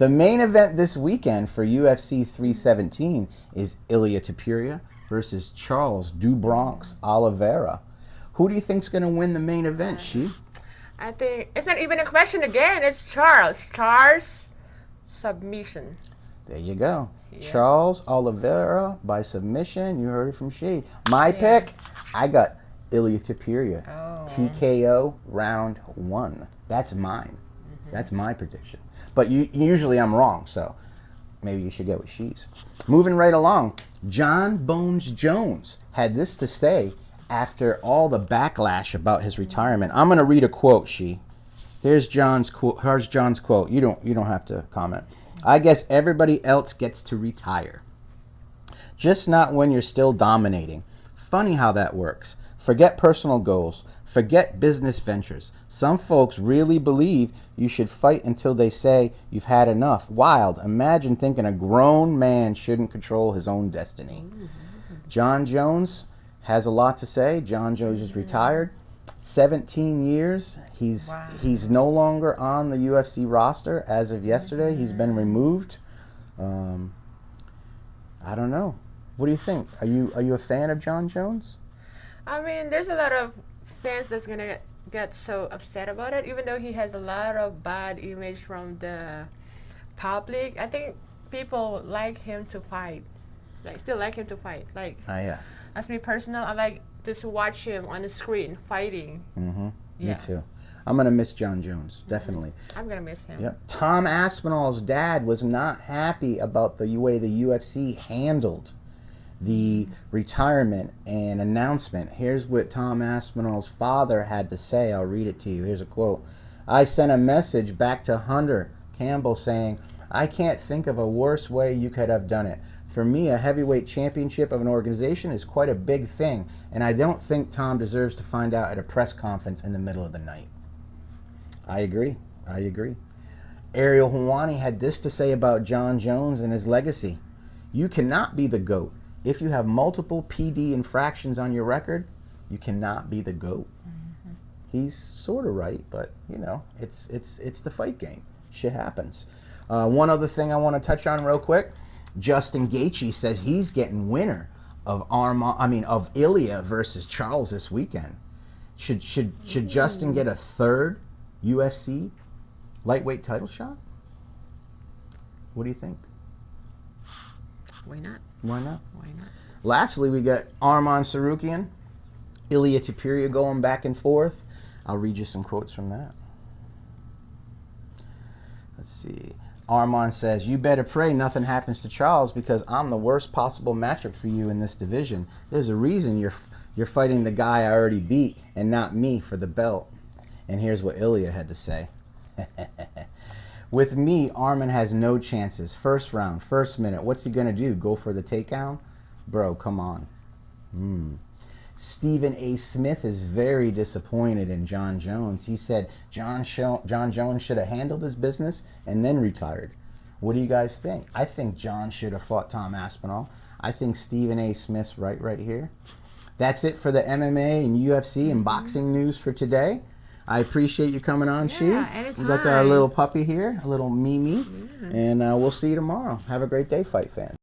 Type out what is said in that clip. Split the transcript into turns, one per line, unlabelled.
The main event this weekend for UFC 317 is Ilia Topuria versus Charles "Do Bronx" Oliveira. Who do you think's going to win the main event, She?
I think it's not even a question again. It's Charles. Charles submission.
There you go.
Yeah.
Charles Oliveira by submission. You heard it from She. My pick, I got Ilia Topuria.
Oh.
TKO round 1. That's mine. That's my prediction. But usually I'm wrong, so maybe you should go with She's. Moving right along, Jon Bones Jones had this to say after all the backlash about his retirement. I'm going to read a quote, She. Here's John's quote. You don't have to comment. I guess everybody else gets to retire. Just not when you're still dominating. Funny how that works. Forget personal goals. Forget business ventures. Some folks really believe you should fight until they say you've had enough. Wild. Imagine thinking a grown man shouldn't control his own destiny. Jon Jones has a lot to say. Jon Jones is retired. 17 years. He's no longer on the UFC roster as of yesterday. He's been removed. I don't know. What do you think? Are you a fan of Jon Jones?
I mean, there's a lot of fans that's gonna get so upset about it, even though he has a lot of bad image from the public. I think people like him to fight, still like him to fight. As me personal, I like just to watch him on the screen fighting.
Me too. I'm gonna miss Jon Jones, definitely.
I'm gonna miss him.
Yep. Tom Aspinall's dad was not happy about the way the UFC handled the retirement and announcement. Here's what Tom Aspinall's father had to say. I'll read it to you. Here's a quote. I sent a message back to Hunter Campbell saying, I can't think of a worse way you could have done it. For me, a heavyweight championship of an organization is quite a big thing, and I don't think Tom deserves to find out at a press conference in the middle of the night. I agree. Ariel Helwani had this to say about Jon Jones and his legacy. You cannot be the GOAT. If you have multiple PD infractions on your record, you cannot be the GOAT. He's sort of right, but you know, it's the fight game. Shit happens. One other thing I want to touch on real quick. Justin Gaethje says he's getting winner of Ilia versus Charles this weekend. Should Justin get a third UFC lightweight title shot? What do you think?
Why not?
Why not? Lastly, we got Arman Tsarukyan, Ilia Topuria going back and forth. I'll read you some quotes from that. Let's see. Arman says, you better pray nothing happens to Charles because I'm the worst possible matchup for you in this division. There's a reason you're fighting the guy I already beat and not me for the belt. And here's what Ilia had to say. With me, Arman has no chances. First round, first minute. What's he going to do? Go for the takedown? Bro, come on. Stephen A. Smith is very disappointed in Jon Jones. He said Jon Jones should have handled his business and then retired. What do you guys think? I think Jon should have fought Tom Aspinall. I think Stephen A. Smith's right here. That's it for the MMA and UFC and boxing news for today. I appreciate you coming on, She.
Anytime.
We got our little puppy here, a little Mimi, and we'll see you tomorrow. Have a great day, fight fans.